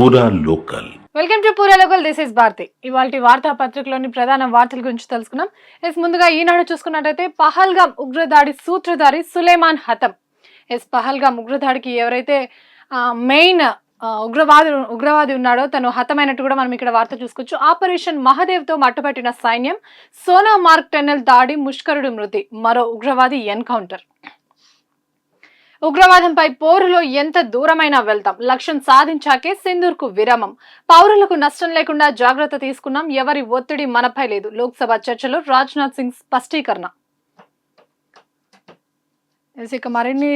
పూరా local. Welcome to Pura local. This is Bharathi. ఇవాళ వార్తాపత్రికలోని ప్రధాన వార్తల గురించి తెలుసుకున్నాం. ముందుగా ఈనాడు చూసుకున్నట్టయితే పహల్గామ్ ఉగ్రదాడి సూత్రధారి సులేమాన్ హతం. పహల్గామ్ ఉగ్రదాడికి ఎవరైతే మెయిన్ ఉగ్రవాది ఉన్నాడో తను హతమైనట్టు కూడా మనం ఇక్కడ వార్త చూసుకోవచ్చు. ఆపరేషన్ మహదేవ్ తో మట్టుపట్టిన సైన్యం. సోనా మార్క్ టెన్నెల్ దాడి, ముష్కరుడు మృతి, మరో ఉగ్రవాది ఎన్కౌంటర్. ఉగ్రవాదంపై పోరులో ఎంత దూరమైనా వెళ్తాం, లక్ష్యం సాధించాకే సింధూర్కు విరామం, పౌరులకు నష్టం లేకుండా జాగ్రత్త తీసుకున్నాం, ఎవరి ఒత్తిడి మనపై లేదు, లోక్సభ చర్చలో రాజ్నాథ్ సింగ్ స్పష్టీకరణ. ఇక మరిన్ని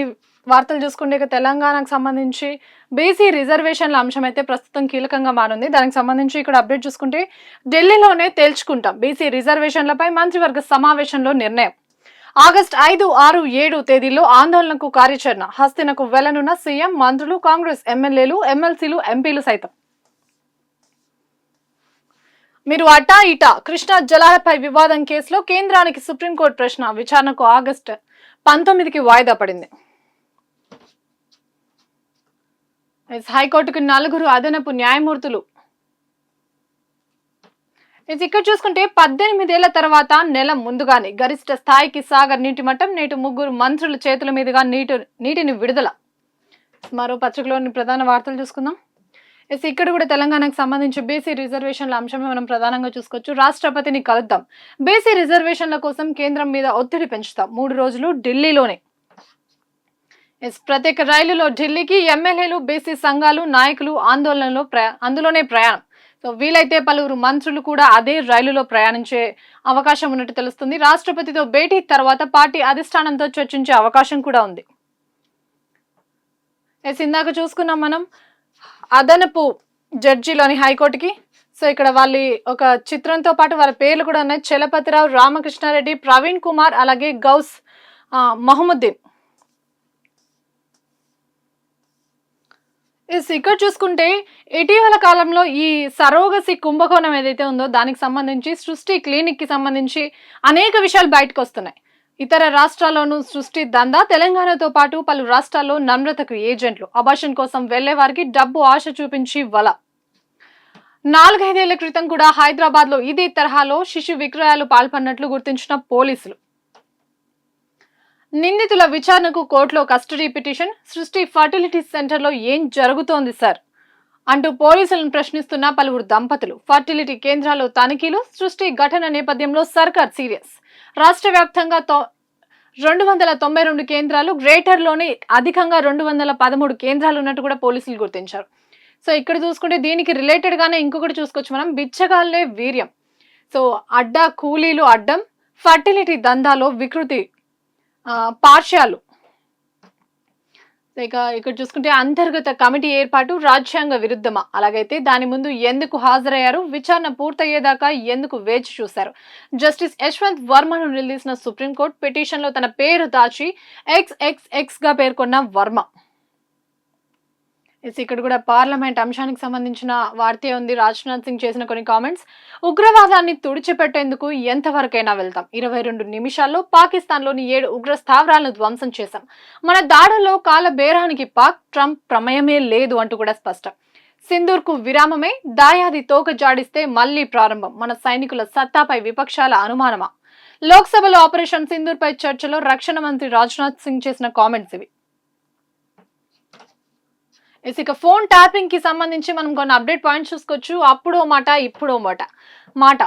వార్తలు చూసుకుంటే ఇక తెలంగాణకు సంబంధించి బీసీ రిజర్వేషన్ల అంశం అయితే ప్రస్తుతం కీలకంగా మారింది. దానికి సంబంధించి ఇక్కడ అప్డేట్ చూసుకుంటే ఢిల్లీలోనే తేల్చుకుంటాం, బీసీ రిజర్వేషన్లపై మంత్రివర్గ సమావేశంలో నిర్ణయం. ఆగస్టు 5, 6, 7 తేదీల్లో ఆందోళనకు కార్యాచరణ. హస్తినకు వెళ్లనున్న సీఎం, మంత్రులు, కాంగ్రెస్ ఎమ్మెల్యేలు, ఎమ్మెల్సీలు, ఎంపీలు సైతం. మీరు అటా ఇటా కృష్ణా జలాలపై వివాదం కేసులో కేంద్రానికి సుప్రీంకోర్టు ప్రశ్న. విచారణకు ఆగస్టు 19కి వాయిదా పడింది. హైకోర్టుకు 4 అదనపు న్యాయమూర్తులు. ఇక్కడ చూసుకుంటే 18 ఏళ్ల తర్వాత నెల ముందుగానే గరిష్ట స్థాయికి సాగర్ నీటి మట్టం. నేటి 3 మంత్రుల చేతుల మీదుగా నీటిని విడుదల. మరో పత్రికలోని ప్రధాన వార్తలు చూసుకుందాం. ఇక్కడ కూడా తెలంగాణకు సంబంధించి బీసీ రిజర్వేషన్ల అంశమే మనం ప్రధానంగా చూసుకోవచ్చు. రాష్ట్రపతిని కలుద్దాం, బీసీ రిజర్వేషన్ల కోసం కేంద్రం మీద ఒత్తిడి పెంచుతాం, 3 రోజులు ఢిల్లీలోనే. ప్రత్యేక రైలులో ఢిల్లీకి ఎమ్మెల్యేలు, బీసీ సంఘాలు, నాయకులు అందులోనే ప్రయాణం. వీలైతే పలువురు మంత్రులు కూడా అదే రైలులో ప్రయాణించే అవకాశం ఉన్నట్టు తెలుస్తుంది. రాష్ట్రపతితో భేటీ తర్వాత పార్టీ అధిష్టానంతో చర్చించే అవకాశం కూడా ఉంది. ఇందాక చూసుకున్నాం మనం అదనపు జడ్జిలోని హైకోర్టుకి. ఇక్కడ వాళ్ళ ఒక చిత్రంతో పాటు వాళ్ళ పేర్లు కూడా ఉన్నాయి. చలపతిరావు, రామకృష్ణారెడ్డి, ప్రవీణ్ కుమార్, అలాగే గౌస్ మహముద్దీన్. ఇక్కడ చూసుకుంటే ఇటీవల కాలంలో ఈ సరోగసి కుంభకోణం ఏదైతే ఉందో దానికి సంబంధించి సృష్టి క్లినిక్ కి సంబంధించి అనేక విషయాలు బయటకు వస్తున్నాయి. ఇతర రాష్ట్రాల్లోనూ సృష్టి దందా, తెలంగాణతో పాటు పలు రాష్ట్రాల్లో నమ్రతకు ఏజెంట్లు, అబార్షన్ కోసం వెళ్లే వారికి డబ్బు ఆశ చూపించి వల. 4-5 ఏళ్ల క్రితం కూడా హైదరాబాద్ లో ఇదే తరహాలో శిశు విక్రయాలు పాల్పడినట్లు గుర్తించిన పోలీసులు. నిందితుల విచారణకు కోర్టులో కస్టడీ పిటిషన్. సృష్టి ఫర్టిలిటీ సెంటర్లో ఏం జరుగుతోంది సార్ అంటూ పోలీసులను ప్రశ్నిస్తున్న పలువురు దంపతులు. ఫర్టిలిటీ కేంద్రాల్లో తనిఖీలు. సృష్టి ఘటన నేపథ్యంలో సర్కార్ సీరియస్. రాష్ట్ర వ్యాప్తంగా 292 కేంద్రాలు, గ్రేటర్లోనే అధికంగా 213 కేంద్రాలు ఉన్నట్టు కూడా పోలీసులు గుర్తించారు. ఇక్కడ చూసుకుంటే దీనికి రిలేటెడ్ గానే ఇంకొకటి చూసుకోవచ్చు మనం, బిచ్చగాళ్లే వీర్యం. అడ్డా కూలీలు అడ్డం, ఫర్టిలిటీ దందాలో వికృతి పార్శ్యాలు. ఇక్కడ చూసుకుంటే అంతర్గత కమిటీ ఏర్పాటు రాజ్యాంగ విరుద్ధమా, అలాగైతే దాని ముందు ఎందుకు హాజరయ్యారు, విచారణ పూర్తయ్యేదాకా ఎందుకు వేచి చూశారు. జస్టిస్ యశ్వంత్ వర్మను నిలదీసిన సుప్రీంకోర్టు. పిటిషన్ లో తన పేరు దాచి XXX గా పేర్కొన్న వర్మ. ఇక్కడ కూడా పార్లమెంట్ అంశానికి సంబంధించిన వార్తే ఉంది. రాజ్నాథ్ సింగ్ చేసిన కొన్ని కామెంట్స్. ఉగ్రవాదాన్ని తుడిచిపెట్టేందుకు ఎంతవరకైనా వెళ్తాం. 22 నిమిషాల్లో పాకిస్తాన్ లోని 7 ఉగ్ర స్థావరాలను ధ్వంసం చేశాం. మన దాడుల్లో కాల బేరానికి పాక్, ట్రంప్ ప్రమేయమే లేదు అంటూ కూడా స్పష్టం. సింధూర్ కు విరామమే, దాయాది తోక జాడిస్తే మళ్లీ ప్రారంభం. మన సైనికుల సత్తాపై విపక్షాల అనుమానమా. లోక్సభలో ఆపరేషన్ సింధూర్ పై చర్చలో రక్షణ మంత్రి రాజ్నాథ్ సింగ్ చేసిన కామెంట్స్ ఇవి. ఇక ఫోన్ ట్యాపింగ్ కి సంబంధించి మనం కొన్ని అప్డేట్ పాయింట్స్ చూసుకోవచ్చు. అప్పుడో మాట, ఇప్పుడో మాట.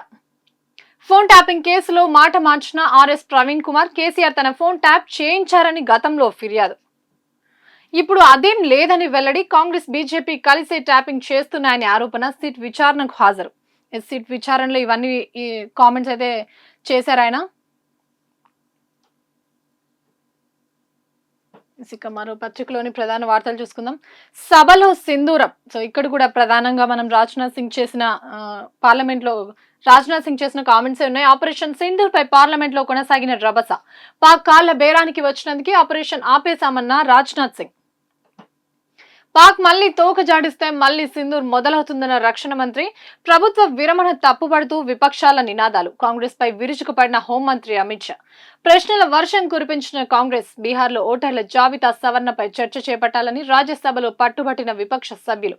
ఫోన్ ట్యాపింగ్ కేసులో మాట మార్చిన ఆర్ఎస్ ప్రవీణ్ కుమార్. కేసీఆర్ తన ఫోన్ ట్యాప్ చేయించారని గతంలో ఫిర్యాదు. ఇప్పుడు అదేం లేదని వెల్లడి. కాంగ్రెస్, బీజేపీ కలిసే ట్యాపింగ్ చేస్తున్నాయని ఆరోపణ. సిట్ విచారణకు హాజరు. సిట్ విచారణలో ఇవన్నీ ఈ కామెంట్స్ అయితే చేశారు ఆయన. ఇక మరో పత్రికలోని ప్రధాన వార్తలు చూసుకుందాం. సభలో సింధూరం. ఇక్కడ కూడా ప్రధానంగా మనం రాజ్నాథ్ సింగ్ చేసిన కామెంట్స్ ఉన్నాయి. ఆపరేషన్ సింధూర్ పై పార్లమెంట్ లో కొనసాగిన రభస. పాక్ కాళ్ల బేరానికి వచ్చినందుకే ఆపరేషన్ ఆపేశామన్న రాజ్నాథ్ సింగ్. పాక్ మళ్లీ తోక జాడిస్తే మళ్లీ సింధూర్ మొదలవుతుందన్న రక్షణ మంత్రి. ప్రభుత్వ విరమణ తప్పుపడుతూ విపక్షాల నినాదాలు. కాంగ్రెస్ పై విరుచుకుపడిన హోంమంత్రి అమిత్ షా. ప్రశ్నల వర్షం కురిపించిన కాంగ్రెస్. బీహార్లో ఓటర్ల జాబితా సవరణపై చర్చ చేపట్టాలని రాజ్యసభలో పట్టుబట్టిన విపక్ష సభ్యులు.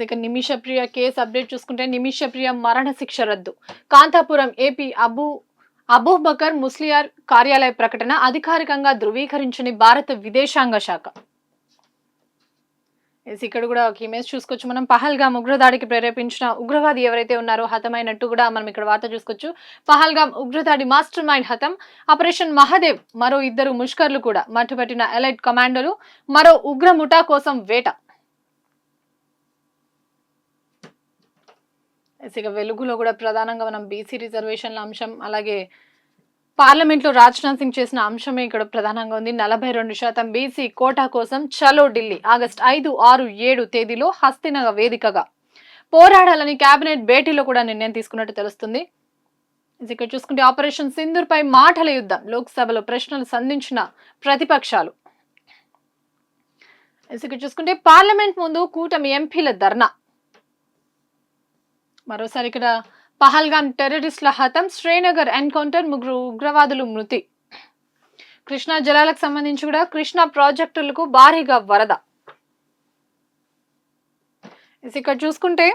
ఇక నిమిషప్రియ కేసు అప్డేట్ చూసుకుంటే నిమిషప్రియ మరణ శిక్ష రద్దు. కాంతాపురం ఏపీ అబూబకర్ ముస్లియార్ కార్యాలయ ప్రకటన అధికారికంగా ధృవీకరించని భారత విదేశాంగ శాఖ. ఇక్కడ కూడా ఒక ఇమేజ్ చూసుకోవచ్చు మనం. పహల్గామ్ ఉగ్రదాడికి ప్రేరేపించిన ఉగ్రవాది ఎవరైతే ఉన్నారో హతమైనట్టు కూడా మనం ఇక్కడ వార్త చూసుకోవచ్చు. పహల్గామ్ ఉగ్రదాడి మాస్టర్ మైండ్ హతం. ఆపరేషన్ మహాదేవ్ మరో 2 ముష్కర్లు కూడా మట్టుపట్టిన ఎలైట్ కమాండోలు. మరో ఉగ్ర ముఠా కోసం వేట. ఇక వెలుగులో కూడా ప్రధానంగా మనం బీసీ రిజర్వేషన్ల అంశం, అలాగే పార్లమెంట్ లో రాజ్నాథ్ సింగ్ చేసిన అంశమే ఇక్కడ ప్రధానంగా ఉంది. 42% బీసీ కోటా కోసం చలో ఢిల్లీ. ఆగస్టు 5, 6, 7 తేదీలో హస్తినగర్ వేదికగా పోరాడాలని కేబినెట్ భేటీలో కూడా నిర్ణయం తీసుకున్నట్టు తెలుస్తుంది. ఇక్కడ చూసుకుంటే ఆపరేషన్ సింధూర్ పై మాటల యుద్ధం. లోక్సభలో ప్రశ్నలు సంధించిన ప్రతిపక్షాలు. ఇక్కడ చూసుకుంటే పార్లమెంట్ ముందు కూటమి ఎంపీల ధర్నా. మరోసారి ఇక్కడ పహల్గామ్ టెర్రరిస్టుల హతం. శ్రీనగర్ ఎన్కౌంటర్, 3 ఉగ్రవాదులు మృతి. కృష్ణా జలాలకు సంబంధించి కూడా కృష్ణా ప్రాజెక్టులకు భారీగా వరద. ఇక్కడ చూసుకుంటే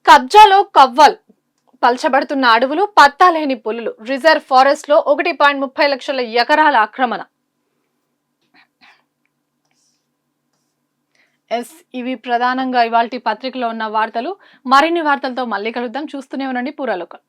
కబ్జాలో కవ్వల్, పల్చబడుతున్న అడవులు, పత్తాలేని పులులు. రిజర్వ్ ఫారెస్ట్ లో 1.30 లక్షల ఎకరాల ఆక్రమణ. ఇవి ప్రధానంగా ఇవాల్టి పత్రికలో ఉన్న వార్తలు. మరిన్ని వార్తలతో మళ్ళీ కలుద్దాం. చూస్తూనే ఉండండి పురాలోకం.